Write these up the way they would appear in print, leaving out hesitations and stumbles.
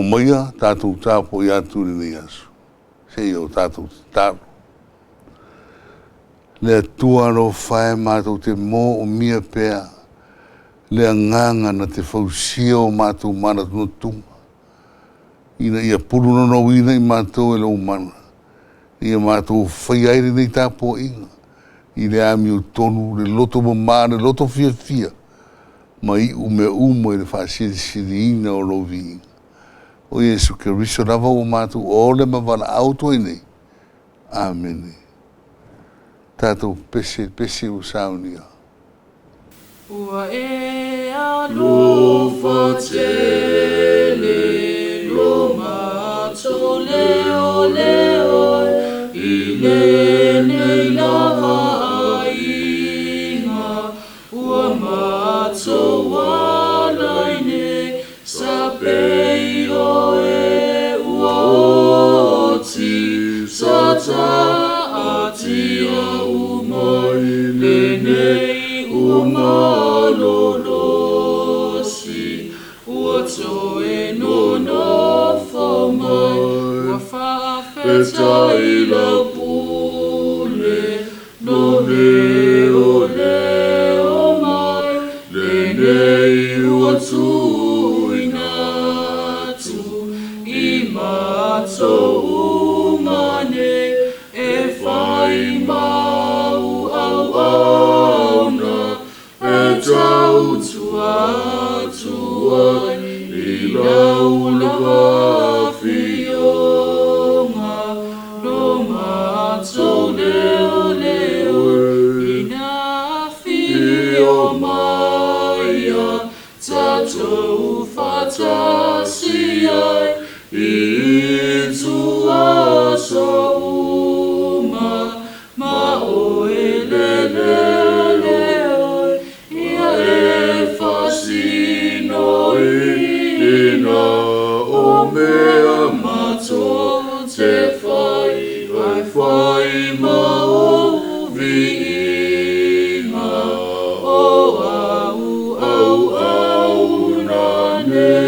maia, tātou tāpo i atu ni asu. Se o tātou tāpo. Le tua ro whae mātou te mō o mia pēa. Le nganga na te whausia o mātou mana tunu tunga. Ina ia puru no ina i mātou e lau mana. Ia mātou whaiaire nei tāpo inga. I le ami o tonu, le loto mamā, le loto fia fia. Ma i ume umo i le whaasiri siri ina o rovi inga. O Yesu ke riso lava o mātou o le mawana auto i nei. Amen. Tātou pese o saunia. Ua e alofa tele lo mato leo leo I le nei lava inga ua mato walaine sa pei o e ua oti sa taati a umoi le nei umalolosi ua toe no fo mai ua whaafeta I la pule no leo mai le nei ua tuinatu I mato umane e whai mau au na e tau tua I laula fionga no mato leo ina fio maia tatou fatasi ai I tua so uma ma o leo ia e fasino ina o mea mato te fai ma o viinga o au na nei.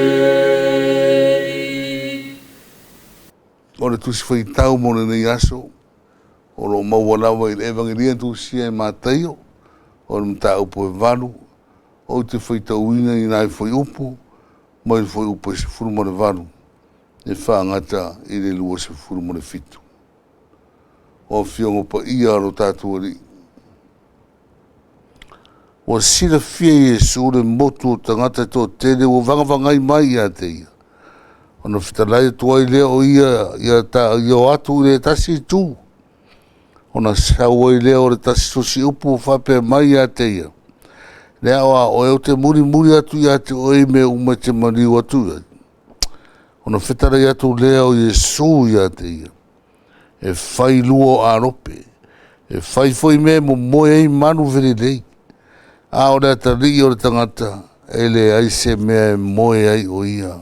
Ora tusi whai tau mone nei aso. Ora mawalawa I le evangelia tusi e mātaio. Ora mta upo e valu. O te whai tauina I nai whai upo. Mai whai upo e se furu mo le valu. E whaangata I le lua se furu mo le fitu. O fiongo pa ia aro tātua ri. O sila fia Yesu le motu o tangata tō tele o vangavangai mai ia te ia. Ona fitalai tua I lea o ia o atu le tasi tū. Ona saua I lea o le tasi sosi upu o whape mai ia te ia. Lea o eo te muri atu ia te oi me uma te maniu atu ia. Ona fitalai atu lea o Yesu ia te ia. E whai luo arope. E whai foi me mo moe ei manu verilei. A o lea tari o le tangata. E le aise mea e moe ai o ia.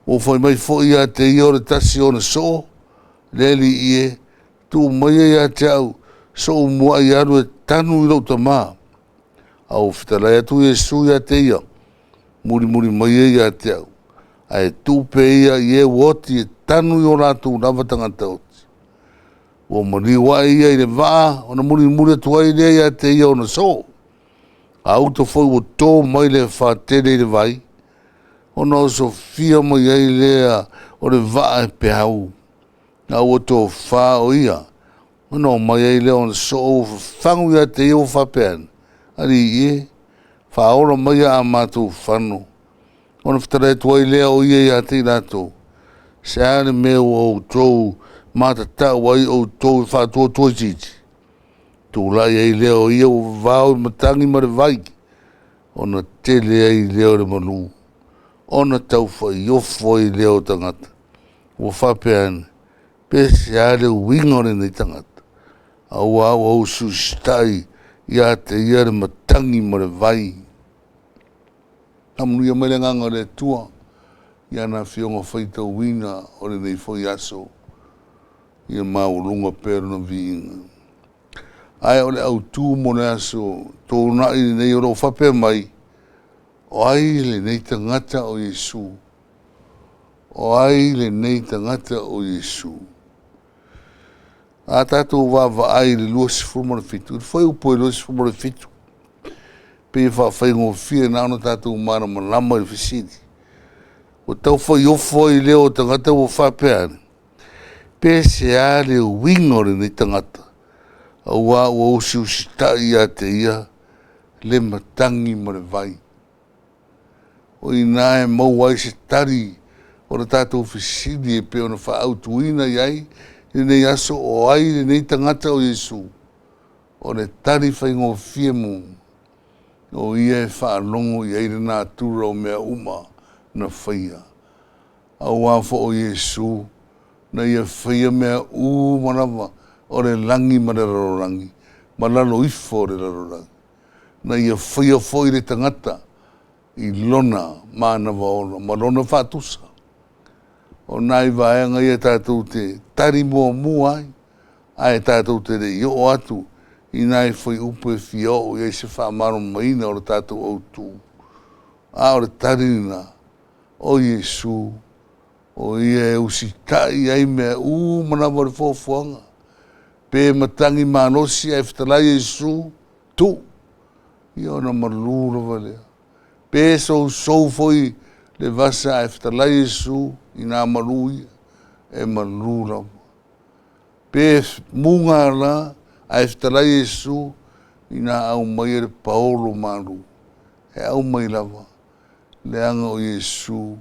O foi mai foi ia te ia o le tasi o na so. Leli ie. Tu mai ia te au. So mua I anu e tanu I lau tamā. Au fitalai atu Yesu ia te ia. Muri mai ia te au. Ai tupe ia ie woti e tanu I o lātu lava tangata oti. O maniwa ia I le vaa. Ona muri atua I lea ia te ia o na so. Au to foi o tō mai le whātere I le vai. Ona o Sofia mai ai lea o le vaa e pe au. Na o tō whā o ia. Ona o mai ai lea o na so o whangu ia te ia o whapean. Ari ie. Whaora mai a mātou whanu. Ona whatarai tua I lea o ia ia te rato. Se ane mea o tō mata tau ai o tō whātua tua titi. Tū lai ai lea o ia o vāo I matangi ma le vai. Ona tele ai lea o le manu. Ona tau whai ofo I lea o tangata. O whapeane. Pese ale winga o nei tangata. Au sustai ia te ia le matangi ma le vai. Amunu ia mai le nganga le tua. Ia na fionga whaita wina o le nei foi aso. Ia maulunga pero na viinga. Ai o le au tū mo le aso. Tō nai nei o lo whape mai. O ai le nei tangata o Yesu. o ai le nei tangata o Iesu. A tātou wāwa ai le lua si furumare fitu. Foi upo e lua si furumare fitu. Pe whai ngō whia nā ona tātou mana malama i whisiri. O tau whai ofo i leo tangata o whapeane. Pe se a le wingore ni tangata. A ua ua usi usi tai a te ia. Le matangi ma le vai. O i nā e mau ai se tari. O le tātou whisiri e pe ona wha autuina iai. I nei aso o ai le nei tangata o Iesu. O le tari whai ngō whia mu. O ia e whaalongo i eire nā tura o mea uma na whaia. A wāwha o Iesu. Na ia whaia mea manawa o le langi ma le rarorangi. Ma lalo ifo o le rarorangi. Na ia whaia fwoi le tangata. I lona mānawa ona. Ma lona whātusa. O nai vaenga ia tātou te tari mua mua ai. Ai tātou te re i o atu. I nai whai upo e whio o i se whaamaro maina o le tātou au tū. A o le tarina o Iesu. O ia e usi tai ai mea manawa le fōfuanga. Pe matangi manosi ai whitalai Iesu tu. I ona marlura valea. Pe sou foi le vasa ai whitalai Iesu. I nā marui e marura. Pe munga la ai whitalai Iesu i nā au mai e paolo maru. E au mai lava. Le anga o Iesu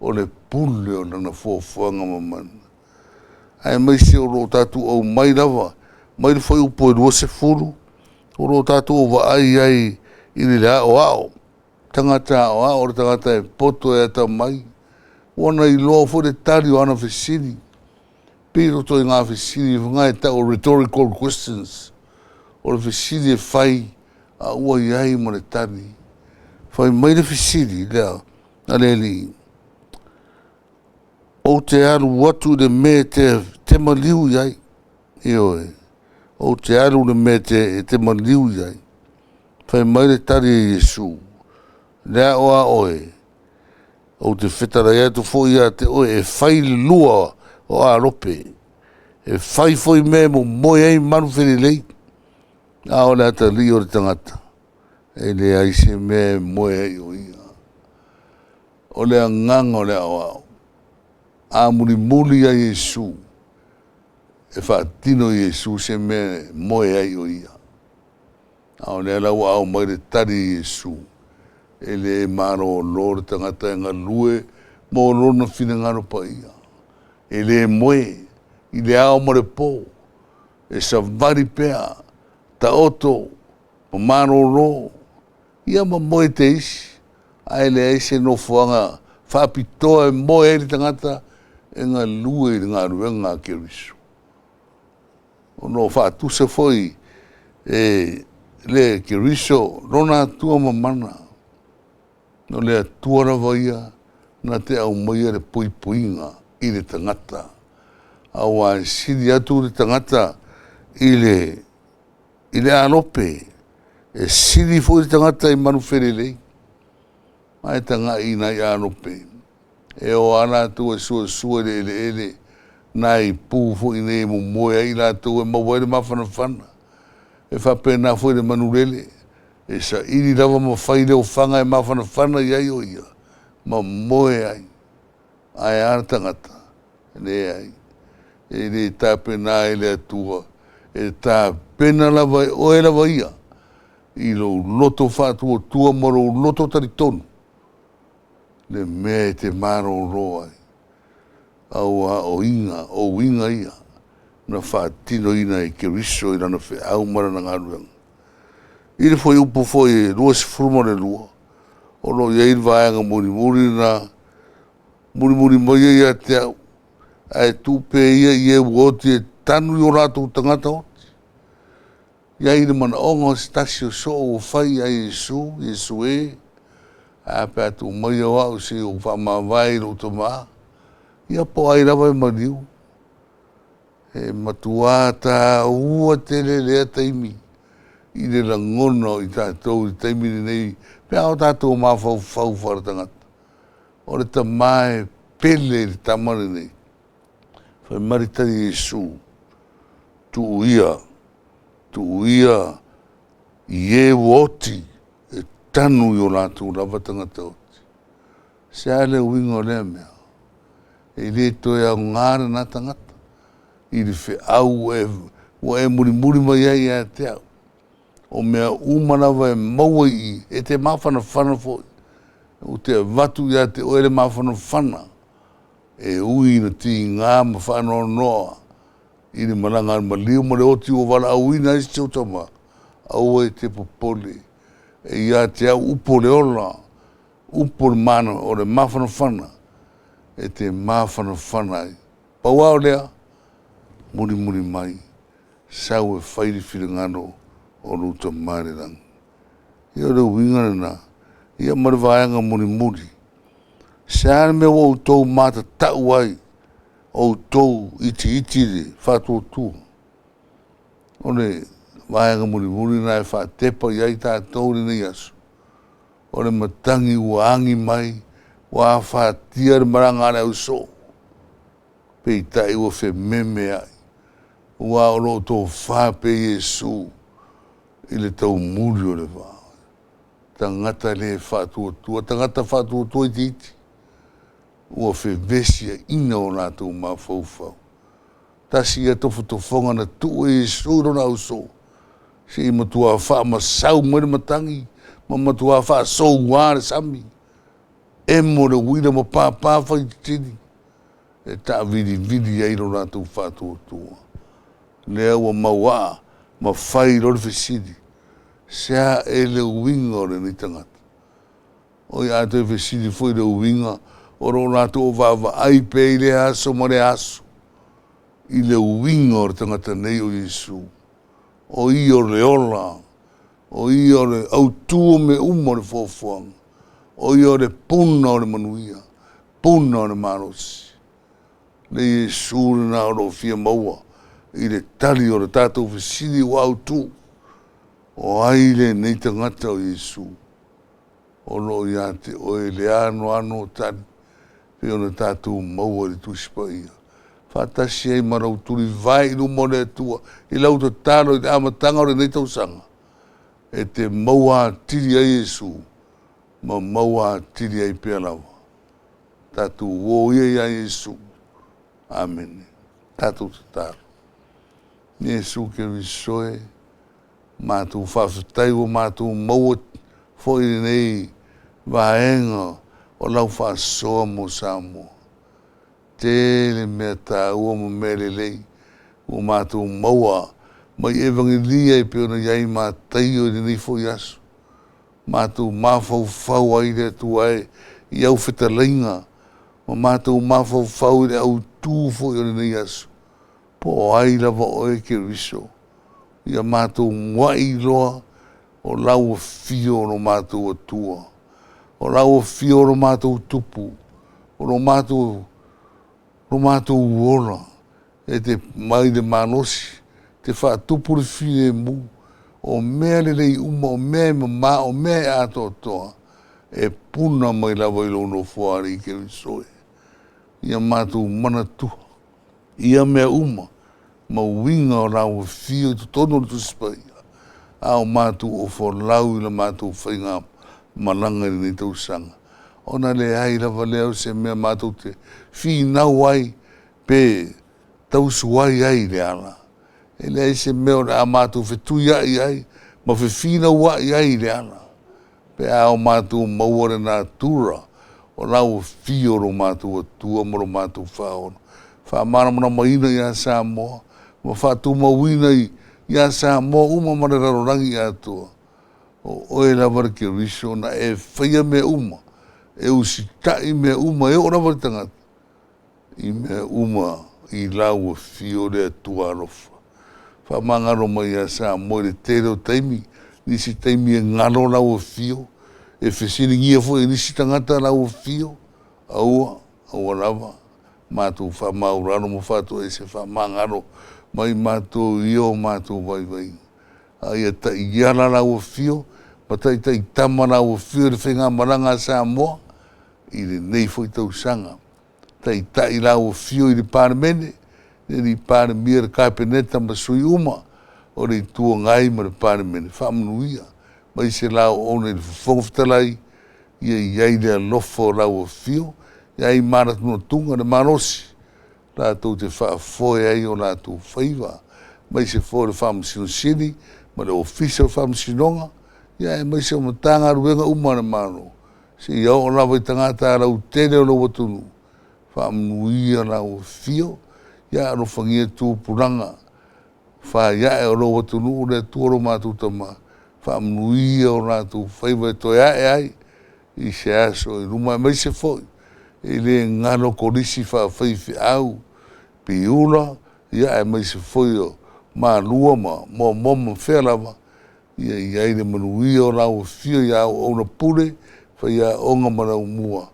o le pule o nana fōfuanga mamana. Ai mai se o ro tatu au mai lava. Mai le whai upo e rua se furu. O ro tatu o wa ai i le ao ao. Tangata ao ao, o tangata e poto e ata mai. Ona i loa fo le tari o ana whesiri. Piro to i ngā whesiri, ngai ta o rhetorical questions. O le whesiri e whai a ua i ai mo le tari. Whai mai le whesiri, lea, a leli. O te aru watu le me te maliu i ai. Ioe. O te aru le me te maliu i ai. Whai mai le tari e Iesu. Lea oa oe. O te whetara ia tu fo ia te oe e whai lua o a rope. E whai foi me mo moe ei manu wheri lei. A o le ata li o le tangata. E le aise me moe ei o ia. O le anganga o le au au. A muli a Iesu. E whaatino Iesu se me moe ei o ia. A o le alau au mai le tari Iesu. E le maro o lor tangata e ngā lue mo rona whina ngaro pa ia. E le moe, i le ao mo le pō, e sa vari pea, ta oto, o maro ro, ia ma moe te isi, a e le eise no fuanga, whapitoa e moe e le tangata, e ngā lue i ngā ruenga ke riso. O no whaatusa foi, e le ke riso, rona tua mamana, no lea tuara vaia na te au maia le poipoinga i le tangata. Au a siri atu le tangata i le anope. E siri fo le tangata i manu wherelei. Mai tanga i nai anope. E o ana tu e sua ele nai pū fo i nei mo moe i la tu e mawaile mawhanawhana. E whapena fo i le manurele. E sa iri rawa ma whai leo whanga e mawhanawhana i ai o ia. Ma moe ai. Ai ana tangata. Le ai. E le tā pena e le atua. E tā pena lawa e oe lawa ia. I lo loto whātua tua maro loto taritonu. Le mea te maro roa ai. Au a o inga ia. Na whātino ina e ke riso i rana whi au mara na ngaruanga. Ire foi upo foi rua se forma le lua. O no ia ir vaenga muri na muri mai ia te au. Ai tu pe ia uoti e tanu i o rato tangata oti. Ia ire mana onga stasio so o whai a Iesu e. A pe atu mai o au se o whamawai no to maa. Ia po ai rawa e mariu. E matuata ua tele lea taimi. I le rangono i tātou i taimini nei, pia o tātou mawhau wharatangata. O le tamae pele le tamare nei. Whai maritari Iesu, tu ia i e woti e tanu i o lātou lava tangata oti. Se ale winga o lea mea, e le toe au ngāre nā tangata, i le whi au e muri mai ai e te au. O mea umanawa e maua i, e te mawhana whana fo, o te watu ia te oere mawhana whana, e ui na ti ngā ma whana noa, i le malanga ma liu ma le oti o wala au ina isi tau tama, au e te popole, e ia te au upo le ola, upo le mana o le mawhana whana, e te mawhana whana ai. Paua o lea, muri mai, sau e whairi whiringano o ruta marirang. Ia le wingana na, ia marivayanga muri. Seane me o tau mata tau ai, o tau iti le whātua tua. O le vayanga muri na e whātepa iai tātou le nei asu. O le matangi ua angi mai, wa whātia le maranga ale au so. Pei tai ua whe meme ai. Ua o lo tō whāpe Iesu, i le tau muri o le wā. Tangata le whātua tua, tangata whātua tua i titi. Ua whe vesia ina o lātou mā whau. Tasi ia tofu tofonga na tu e Iesu rona au so. Se i matua wha masau mwere matangi, ma matua wha so wāre sami. E mo le wina ma pāpā whai tini. E tā vidi ai rona tau whātua tua. Lea ua maua, ma whai rore whesidi. Sea e le winga o le ni tangata. O i ato e whesidi fwoi le winga, o ro rātou o vāwa ai pe i le aso ma le aso. I le winga o le tangata nei o Iesu. O i o le ola, o i o le autua me umo le fōfuanga. O i o le puna o le manuia, puna o le marosi. Le Iesu le nā oro fia maua, i le tali o le tātou whesidi o autu. O ai le nei tangata o Iesu. O lo i ate o e le ano tani. Peo na tātou maua le tuspa ia. Whātasi ai marau turi vai no mo le tua. I lau ta tālo i te amatanga o le nei tausanga. E te maua tiri ai Iesu. Ma maua tiri ai pia lawa. Tātou o ia ai Iesu. Amen. Tātou te tālo. Iesu ke risoe. Mātou whawhitai o mātou maua fo i nei vaenga. O lau whaasoa mo Samoa. Tele mea tā ua mo mele lei. O mātou maua. Mai evangelia e peona iai mātai o ni fo i asu. Mātou mawhau ai le tu ai. I au whetalainga. Ma mātou mawhau i le au tū fo i ni asu. Po ai lava oe ke riso. Ia mātou mwai loa. O lau fio no mātou atua. O lau fio o mātou tupu, o mātou uola, e te mai de manosi, te wha tupu le fine mu, o mea le lei uma, o mea mama, o mea ato toa, e puna mai lawa ilo no fuari ke risoe. Ia mātou mana tua, ia mea uma, ma winga o lau fio, tu tono tu spai, au mātou o forlau ila mātou whainga, malanga ni tau sanga. Ona le ai lava leo se mea mātou te whinau ai pe tau suai ai le ala. E le ai se mea o le a mātou whetui ai, ma whinau ai le ala. Pe ao mātou mauare nā tura, o lau whioro mātou atua maro mātou whaona. Whamana mana maina i a Samoa, ma whātou mawina i a Samoa, uma mara rarorangi i atua. O oe lawara ke riso na e whaia mea uma, e usitai mea uma, e ora wari tangata. I mea uma i lau a fio le atua arofa. Whamangaro mai a Samoa le tero taimi, nisi taimi e ngaro lau a fio, e whesini ngia fo e nisi tangata lau a fio, aua lava, mātou whamaurano mo whātou e se whamangaro, mai mātou io mātou vai. Ai a ta iara lau a fio, ma ta tama lau a fio le whenga maranga Samoa, i le nei fo i tau sanga. Taitai la ua fio i le paramene, ni paramia le kapeneta ma sui uma, o le tua ngai ma le paramene, whaamanuia, mai se lao o ne le fofotalai, iai le alofo la ua fio, iai mara tuna tunga le marosi, la tau te whaafoe ai o la tau whaiva, mai se fo le whaamasino sini, ma le ofisa whaamasinonga, iai mai se o matanga ruenga uma le maro, se iau o lawa i tangata rau tene o lawa tunu, whaamanuia la ua fio, ia ano whangia tūpuranga, wha ia e o lawa tunu o le tuoro mātou tama, whaamanuia o la tau whaiva e toi ai, i se aso i ruma mai se foi, e le ngano korisi whawhaifi au, pi ula, ia e mai se foi o mā lua ma, mo whelama, ia i le manuia o lau fio ia o na pule, fa ia onga marau mua,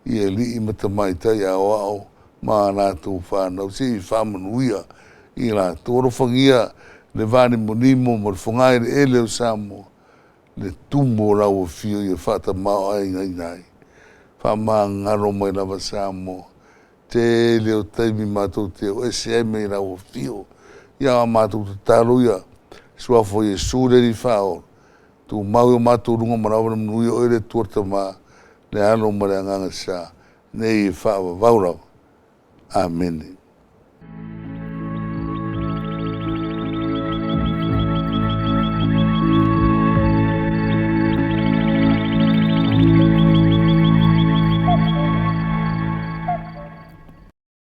ia li i matamaita ia o au, mā nātou whanau, si i whamanuia, i la tōro whangia, le vāne monimo, ma le whangai le ele o Samoa, le tumo lau fio ia whata mao ai ngai nai, whamā ngaro mai lava Samoa, te leo taimi mātou te o SM i lau fio, ia mātou te talo ia, sua fo Yesu le ni whao, tu mau o mātou runga marawa na mnui o ere tuarta mā, le alo mare anganga sa, nei i whao vaurau. Amen.